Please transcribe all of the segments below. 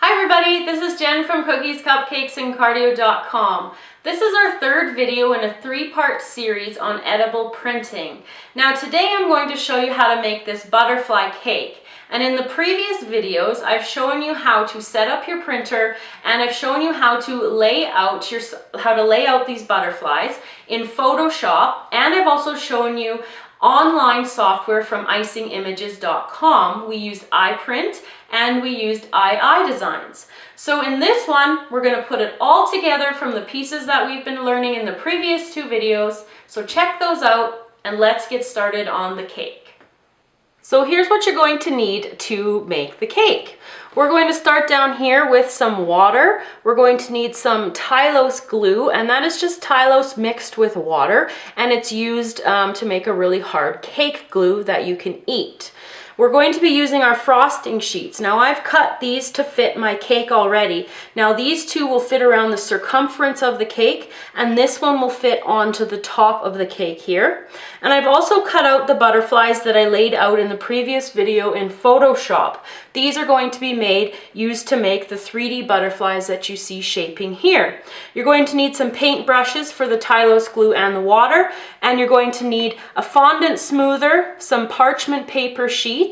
Hi everybody, this is Jen from Cookies, Cupcakes, and Cardio.com. This is our third video in a three-part series on edible printing. Now today I'm going to show you how to make this butterfly cake. And in the previous videos, I've shown you how to set up your printer and I've shown you how to lay out these butterflies in Photoshop, and I've also shown you online software from icingimages.com. We used iPrint and we used iDesigns. So in this one, we're going to put it all together from the pieces that we've been learning in the previous two videos. So check those out and let's get started on the cake. So here's what you're going to need to make the cake. We're going to start down here with some water. We're going to need some Tylose glue, and that is just Tylose mixed with water, and it's used to make a really hard cake glue that you can eat. We're going to be using our frosting sheets. Now I've cut these to fit my cake already. Now these two will fit around the circumference of the cake, and this one will fit onto the top of the cake here. And I've also cut out the butterflies that I laid out in the previous video in Photoshop. These are going to be used to make the 3D butterflies that you see shaping here. You're going to need some paint brushes for the Tylose glue and the water, and you're going to need a fondant smoother, some parchment paper sheets,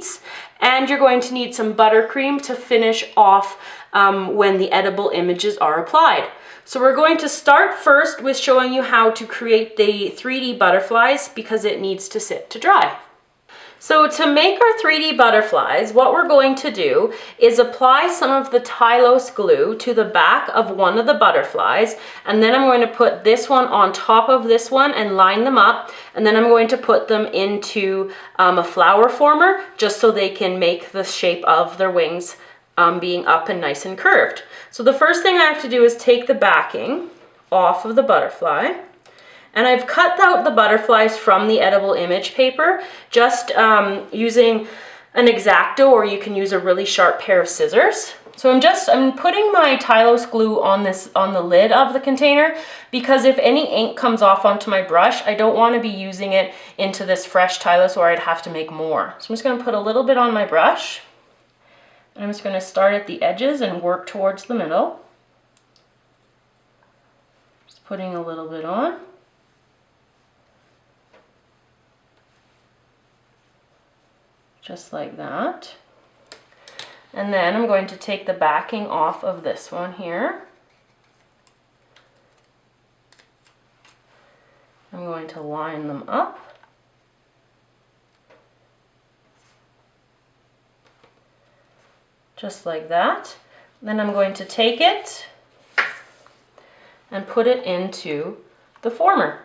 and you're going to need some buttercream to finish off when the edible images are applied. So we're going to start first with showing you how to create the 3D butterflies because it needs to sit to dry. So to make our 3D butterflies, what we're going to do is apply some of the Tylose glue to the back of one of the butterflies, and then I'm going to put this one on top of this one and line them up, and then I'm going to put them into a flower former just so they can make the shape of their wings being up and nice and curved. So the first thing I have to do is take the backing off of the butterfly. And I've cut out the butterflies from the edible image paper, just using an X-Acto, or you can use a really sharp pair of scissors. So I'm putting my Tylose glue on the lid of the container, because if any ink comes off onto my brush, I don't want to be using it into this fresh Tylose, or I'd have to make more. So I'm just going to put a little bit on my brush, and I'm just going to start at the edges and work towards the middle. Just putting a little bit on. Just like that. And then I'm going to take the backing off of this one here. I'm going to line them up. Just like that. Then I'm going to take it and put it into the former.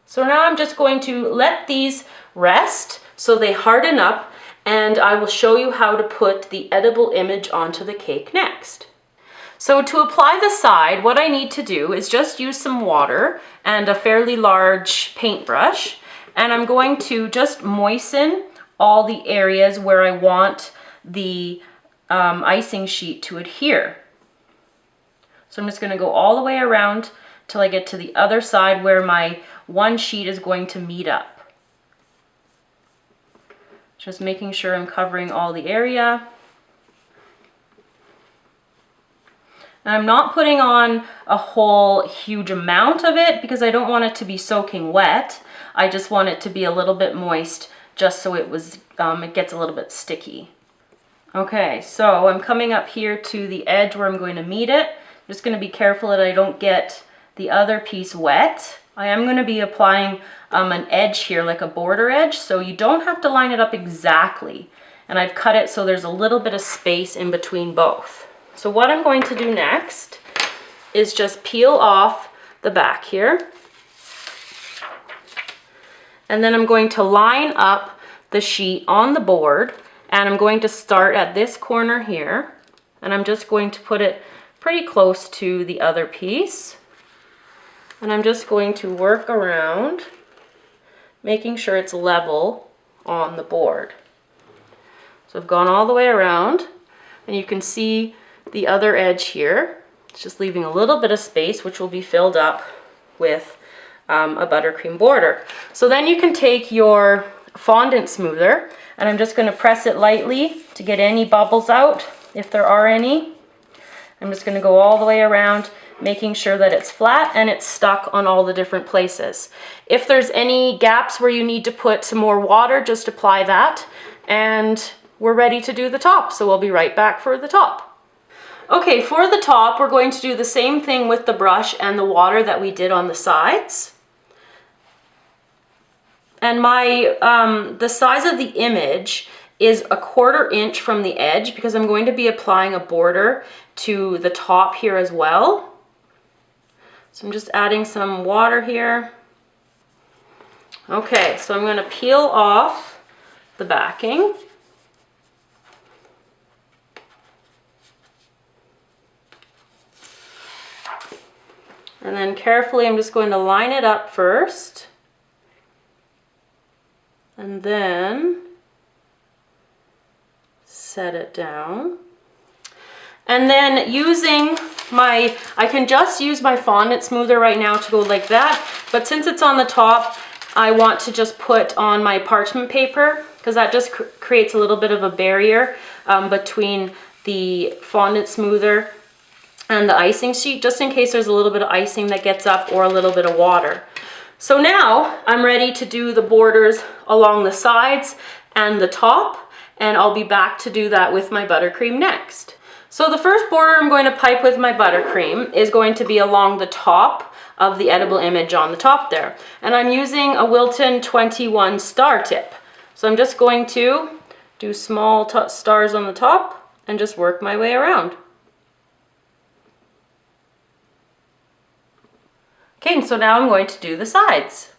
So now I'm just going to let these rest so they harden up, and I will show you how to put the edible image onto the cake next. So to apply the side, what I need to do is just use some water and a fairly large paintbrush, and I'm going to just moisten all the areas where I want the icing sheet to adhere. So I'm just going to go all the way around till I get to the other side where my one sheet is going to meet up. Just making sure I'm covering all the area. And I'm not putting on a whole huge amount of it because I don't want it to be soaking wet. I just want it to be a little bit moist just so it gets a little bit sticky. Okay, so I'm coming up here to the edge where I'm going to meet it. I'm just going to be careful that I don't get the other piece wet. I am going to be applying an edge here, like a border edge, so you don't have to line it up exactly. And I've cut it so there's a little bit of space in between both. So what I'm going to do next is just peel off the back here. And then I'm going to line up the sheet on the board, and I'm going to start at this corner here, and I'm just going to put it pretty close to the other piece. And I'm just going to work around, making sure it's level on the board. So I've gone all the way around, and you can see the other edge here. It's just leaving a little bit of space, which will be filled up with a buttercream border. So then you can take your fondant smoother, and I'm just going to press it lightly to get any bubbles out, if there are any. I'm just going to go all the way around, making sure that it's flat and it's stuck on all the different places. If there's any gaps where you need to put some more water, just apply that, and we're ready to do the top. So we'll be right back for the top. Okay, for the top, we're going to do the same thing with the brush and the water that we did on the sides. And the size of the image is 1/4 inch from the edge, because I'm going to be applying a border to the top here as well. So I'm just adding some water here. Okay, so I'm going to peel off the backing. And then carefully I'm just going to line it up first. And then set it down. And then I can just use my fondant smoother right now to go like that, but since it's on the top, I want to just put on my parchment paper, because that just creates a little bit of a barrier between the fondant smoother and the icing sheet, just in case there's a little bit of icing that gets up or a little bit of water. So now I'm ready to do the borders along the sides and the top, and I'll be back to do that with my buttercream next. So the first border I'm going to pipe with my buttercream is going to be along the top of the edible image on the top there. And I'm using a Wilton 21 star tip. So I'm just going to do small stars on the top and just work my way around. Okay, and so now I'm going to do the sides.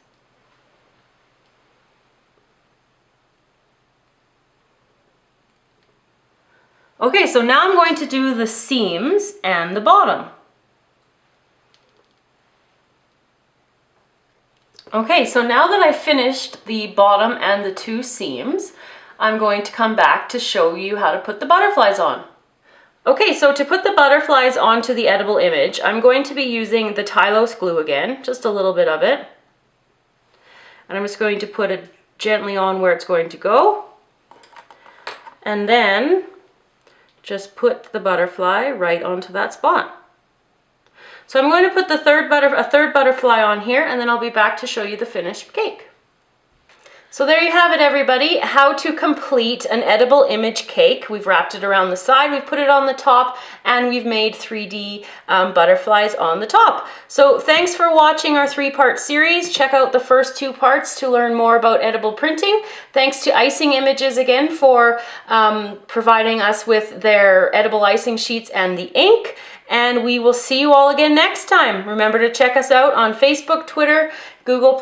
Okay, so now I'm going to do the seams and the bottom. Okay, so now that I've finished the bottom and the 2 seams, I'm going to come back to show you how to put the butterflies on. Okay, so to put the butterflies onto the edible image, I'm going to be using the Tylose glue again, just a little bit of it. And I'm just going to put it gently on where it's going to go. And then just put the butterfly right onto that spot. So I'm going to put a third butterfly on here, and then I'll be back to show you the finished cake. So there you have it, everybody, how to complete an edible image cake. We've wrapped it around the side, we've put it on the top, and we've made 3D butterflies on the top. So thanks for watching our 3-part series. Check out the first 2 parts to learn more about edible printing. Thanks to Icing Images again for providing us with their edible icing sheets and the ink. And we will see you all again next time. Remember to check us out on Facebook, Twitter, Google+.